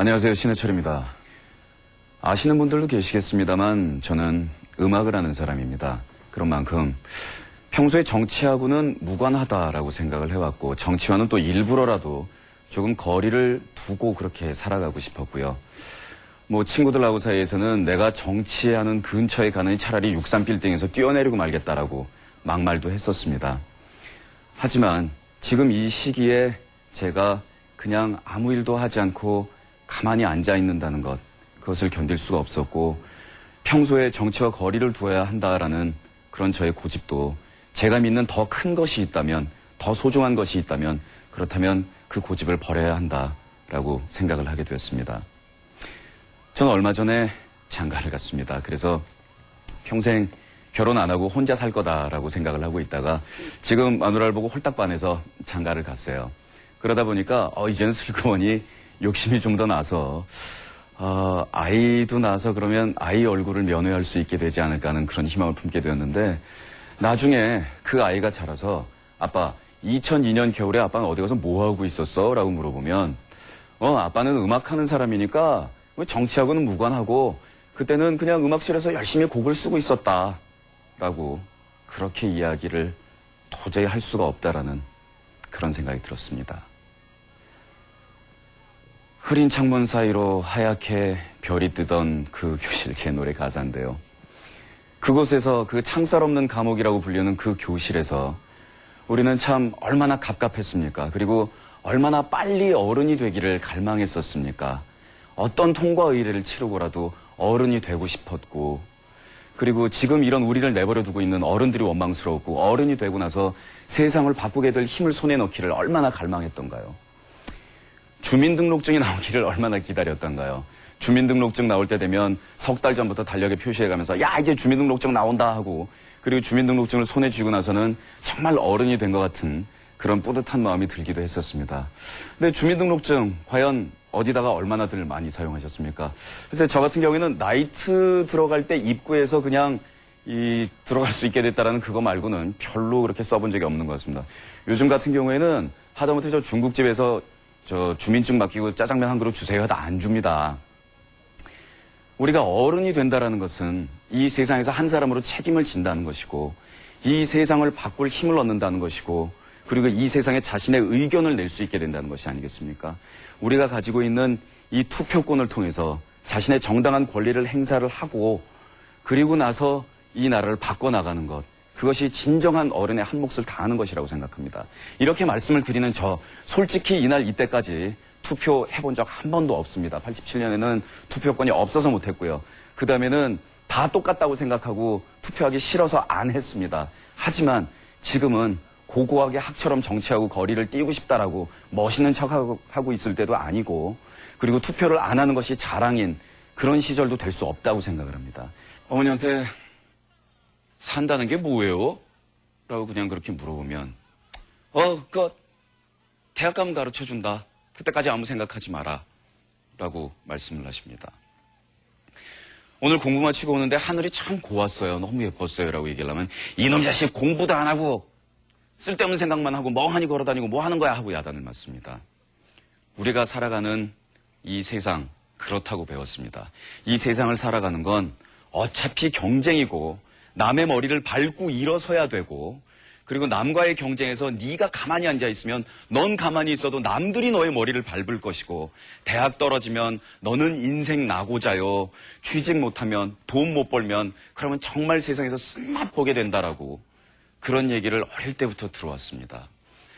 안녕하세요. 신해철입니다. 아시는 분들도 계시겠습니다만 저는 음악을 하는 사람입니다. 그런 만큼 평소에 정치하고는 무관하다라고 생각을 해왔고 정치와는 또 일부러라도 조금 거리를 두고 그렇게 살아가고 싶었고요. 친구들하고 사이에서는 내가 정치하는 근처에 가느니 차라리 63빌딩에서 뛰어내리고 말겠다라고 막말도 했었습니다. 하지만 지금 이 시기에 제가 그냥 아무 일도 하지 않고 가만히 앉아 있는다는 것, 그것을 견딜 수가 없었고 평소에 정치와 거리를 두어야 한다라는 그런 저의 고집도 제가 믿는 더 큰 것이 있다면, 더 소중한 것이 있다면 그렇다면 그 고집을 버려야 한다라고 생각을 하게 되었습니다. 저는 얼마 전에 장가를 갔습니다. 그래서 평생 결혼 안 하고 혼자 살 거다라고 생각을 하고 있다가 지금 마누라를 보고 홀딱 반해서 장가를 갔어요. 그러다 보니까 이제는 슬그머니 욕심이 좀 더 나서 아이도 낳아서 그러면 아이 얼굴을 면회할 수 있게 되지 않을까 하는 그런 희망을 품게 되었는데 나중에 그 아이가 자라서 아빠 2002년 겨울에 아빠는 어디 가서 뭐 하고 있었어? 라고 물어보면 아빠는 음악하는 사람이니까 정치하고는 무관하고 그때는 그냥 음악실에서 열심히 곡을 쓰고 있었다 라고 그렇게 이야기를 도저히 할 수가 없다라는 그런 생각이 들었습니다. 흐린 창문 사이로 하얗게 별이 뜨던 그 교실, 제 노래 가사인데요. 그곳에서 그 창살 없는 감옥이라고 불리는 그 교실에서 우리는 참 얼마나 갑갑했습니까? 그리고 얼마나 빨리 어른이 되기를 갈망했었습니까? 어떤 통과 의례를 치르고라도 어른이 되고 싶었고 그리고 지금 이런 우리를 내버려 두고 있는 어른들이 원망스러웠고 어른이 되고 나서 세상을 바꾸게 될 힘을 손에 넣기를 얼마나 갈망했던가요? 주민등록증이 나오기를 얼마나 기다렸던가요? 주민등록증 나올 때 되면 석 달 전부터 달력에 표시해가면서 야 이제 주민등록증 나온다 하고 그리고 주민등록증을 손에 쥐고 나서는 정말 어른이 된 것 같은 그런 뿌듯한 마음이 들기도 했었습니다. 근데 주민등록증 과연 어디다가 얼마나들 많이 사용하셨습니까? 그래서 저 같은 경우에는 나이트 들어갈 때 입구에서 그냥 들어갈 수 있게 됐다라는 그거 말고는 별로 그렇게 써본 적이 없는 것 같습니다. 요즘 같은 경우에는 하다못해 저 중국집에서 저 주민증 맡기고 짜장면 한 그릇 주세요 하다 안 줍니다. 우리가 어른이 된다라는 것은 이 세상에서 한 사람으로 책임을 진다는 것이고 이 세상을 바꿀 힘을 얻는다는 것이고 그리고 이 세상에 자신의 의견을 낼 수 있게 된다는 것이 아니겠습니까? 우리가 가지고 있는 이 투표권을 통해서 자신의 정당한 권리를 행사를 하고 그리고 나서 이 나라를 바꿔나가는 것 그것이 진정한 어른의 한 몫을 다하는 것이라고 생각합니다. 이렇게 말씀을 드리는 저 솔직히 이날 이때까지 투표해본 적 한 번도 없습니다. 87년에는 투표권이 없어서 못했고요. 그 다음에는 다 똑같다고 생각하고 투표하기 싫어서 안 했습니다. 하지만 지금은 고고하게 학처럼 정치하고 거리를 띄우고 싶다라고 멋있는 척하고 있을 때도 아니고 그리고 투표를 안 하는 것이 자랑인 그런 시절도 될 수 없다고 생각을 합니다. 어머니한테 산다는 게 뭐예요? 라고 그냥 그렇게 물어보면 대학 가면 가르쳐준다. 그때까지 아무 생각하지 마라. 라고 말씀을 하십니다. 오늘 공부 마치고 오는데 하늘이 참 고왔어요. 너무 예뻤어요. 라고 얘기를 하면 이놈 자식 공부도 안 하고 쓸데없는 생각만 하고 멍하니 걸어다니고 뭐 하는 거야 하고 야단을 맞습니다. 우리가 살아가는 이 세상 그렇다고 배웠습니다. 이 세상을 살아가는 건 어차피 경쟁이고 남의 머리를 밟고 일어서야 되고 그리고 남과의 경쟁에서 네가 가만히 앉아있으면 넌 가만히 있어도 남들이 너의 머리를 밟을 것이고 대학 떨어지면 너는 인생 나고자요. 취직 못하면 돈 못 벌면 그러면 정말 세상에서 쓴맛 보게 된다라고 그런 얘기를 어릴 때부터 들어왔습니다.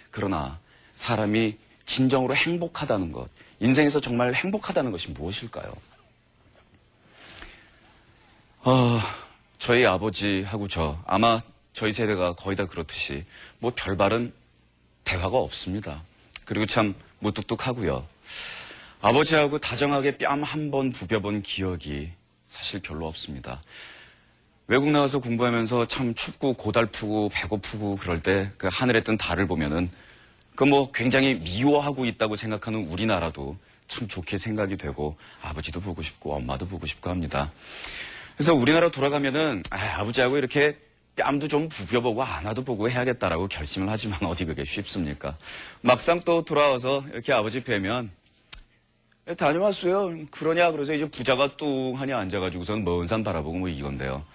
그러나 사람이 진정으로 행복하다는 것, 인생에서 정말 행복하다는 것이 무엇일까요? 저희 아버지하고 아마 저희 세대가 거의 다 그렇듯이 별발은 대화가 없습니다. 그리고 참 무뚝뚝하고요. 아버지하고 다정하게 뺨 한 번 부벼본 기억이 사실 별로 없습니다. 외국 나가서 공부하면서 참 춥고 고달프고 배고프고 그럴 때 그 하늘에 뜬 달을 보면은 굉장히 미워하고 있다고 생각하는 우리나라도 참 좋게 생각이 되고 아버지도 보고 싶고 엄마도 보고 싶고 합니다. 그래서 우리나라 돌아가면은 아버지하고 이렇게 뺨도 좀 부벼보고 안아도 보고 해야겠다라고 결심을 하지만 어디 그게 쉽습니까? 막상 또 돌아와서 이렇게 아버지 뵈면 다녀왔어요. 그러냐? 그래서 이제 부자가 뚱하니 앉아가지고선 먼 산 바라보고 뭐 이건데요.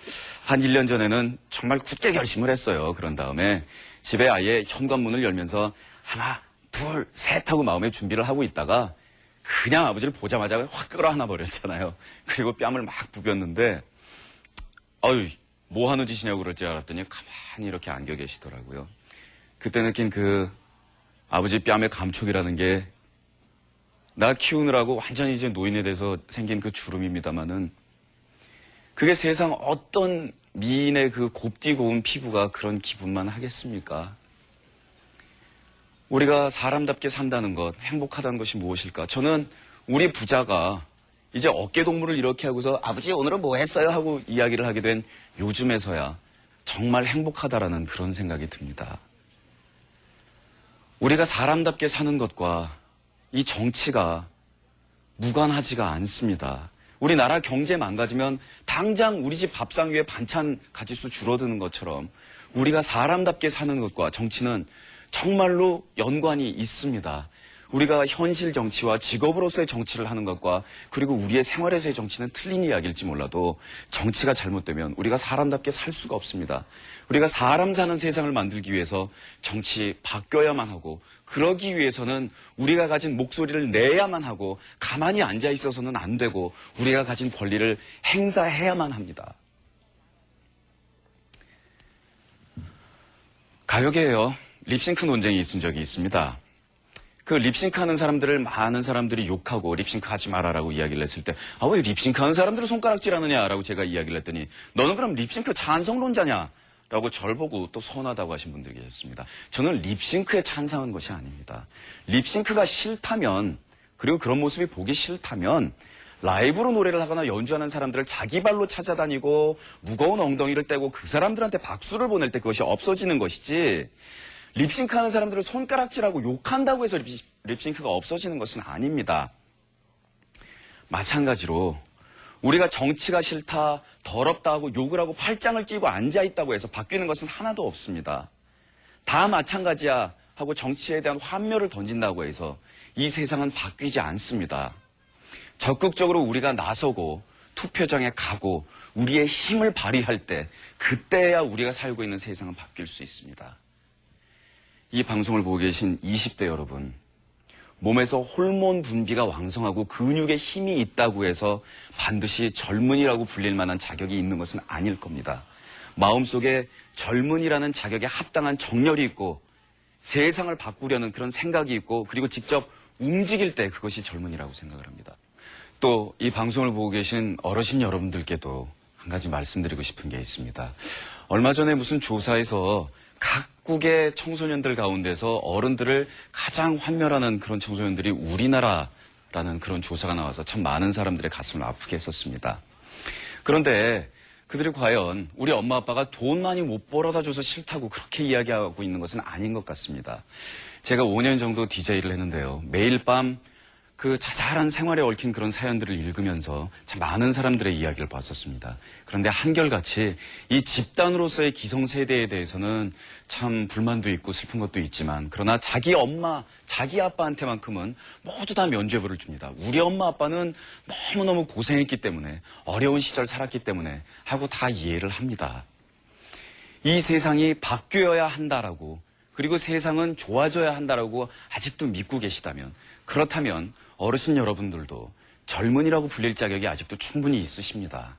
한 1년 전에는 정말 굳게 결심을 했어요. 그런 다음에 집에 아예 현관문을 열면서 하나, 둘, 셋 하고 마음의 준비를 하고 있다가 그냥 아버지를 보자마자 확 끌어안아 버렸잖아요. 그리고 뺨을 막 부볐는데 아유, 뭐 하는 짓이냐고 그럴 줄 알았더니 가만히 이렇게 안겨 계시더라고요. 그때 느낀 그 아버지 뺨의 감촉이라는 게 나 키우느라고 완전히 이제 노인에 대해서 생긴 그 주름입니다마는 그게 세상 어떤 미인의 그 곱디 고운 피부가 그런 기분만 하겠습니까? 우리가 사람답게 산다는 것, 행복하다는 것이 무엇일까? 저는 우리 부자가 이제 어깨동무를 이렇게 하고서 아버지 오늘은 뭐 했어요? 하고 이야기를 하게 된 요즘에서야 정말 행복하다라는 그런 생각이 듭니다. 우리가 사람답게 사는 것과 이 정치가 무관하지가 않습니다. 우리나라 경제 망가지면 당장 우리 집 밥상 위에 반찬 가짓수 줄어드는 것처럼 우리가 사람답게 사는 것과 정치는 정말로 연관이 있습니다. 우리가 현실 정치와 직업으로서의 정치를 하는 것과 그리고 우리의 생활에서의 정치는 틀린 이야기일지 몰라도 정치가 잘못되면 우리가 사람답게 살 수가 없습니다. 우리가 사람 사는 세상을 만들기 위해서 정치 바뀌어야만 하고 그러기 위해서는 우리가 가진 목소리를 내야만 하고 가만히 앉아 있어서는 안 되고 우리가 가진 권리를 행사해야만 합니다. 가요계에요. 립싱크 논쟁이 있은 적이 있습니다. 그 립싱크 하는 사람들을 많은 사람들이 욕하고 립싱크 하지 마라라고 이야기를 했을 때 왜 립싱크 하는 사람들을 손가락질 하느냐라고 제가 이야기를 했더니 너는 그럼 립싱크 찬성론자냐? 라고 절 보고 또 서운하다고 하신 분들이 계셨습니다. 저는 립싱크에 찬성한 것이 아닙니다. 립싱크가 싫다면 그리고 그런 모습이 보기 싫다면 라이브로 노래를 하거나 연주하는 사람들을 자기 발로 찾아다니고 무거운 엉덩이를 떼고 그 사람들한테 박수를 보낼 때 그것이 없어지는 것이지 립싱크하는 사람들을 손가락질하고 욕한다고 해서 립싱크가 없어지는 것은 아닙니다. 마찬가지로 우리가 정치가 싫다, 더럽다 하고 욕을 하고 팔짱을 끼고 앉아있다고 해서 바뀌는 것은 하나도 없습니다. 다 마찬가지야 하고 정치에 대한 환멸을 던진다고 해서 이 세상은 바뀌지 않습니다. 적극적으로 우리가 나서고 투표장에 가고 우리의 힘을 발휘할 때 그때야 우리가 살고 있는 세상은 바뀔 수 있습니다. 이 방송을 보고 계신 20대 여러분, 몸에서 호르몬 분비가 왕성하고 근육에 힘이 있다고 해서 반드시 젊은이라고 불릴 만한 자격이 있는 것은 아닐 겁니다. 마음속에 젊은이라는 자격에 합당한 정열이 있고 세상을 바꾸려는 그런 생각이 있고 그리고 직접 움직일 때 그것이 젊은이라고 생각을 합니다. 또 이 방송을 보고 계신 어르신 여러분들께도 한 가지 말씀드리고 싶은 게 있습니다. 얼마 전에 무슨 조사에서 각국의 청소년들 가운데서 어른들을 가장 환멸하는 그런 청소년들이 우리나라라는 그런 조사가 나와서 참 많은 사람들의 가슴을 아프게 했었습니다. 그런데 그들이 과연 우리 엄마 아빠가 돈 많이 못 벌어다 줘서 싫다고 그렇게 이야기하고 있는 것은 아닌 것 같습니다. 제가 5년 정도 DJ를 했는데요. 매일 밤 그 자잘한 생활에 얽힌 그런 사연들을 읽으면서 참 많은 사람들의 이야기를 봤었습니다. 그런데 한결같이 이 집단으로서의 기성세대에 대해서는 참 불만도 있고 슬픈 것도 있지만 그러나 자기 엄마, 자기 아빠한테만큼은 모두 다 면죄부를 줍니다. 우리 엄마 아빠는 너무너무 고생했기 때문에 어려운 시절 살았기 때문에 하고 다 이해를 합니다. 이 세상이 바뀌어야 한다라고 그리고 세상은 좋아져야 한다라고 아직도 믿고 계시다면 그렇다면 어르신 여러분들도 젊은이라고 불릴 자격이 아직도 충분히 있으십니다.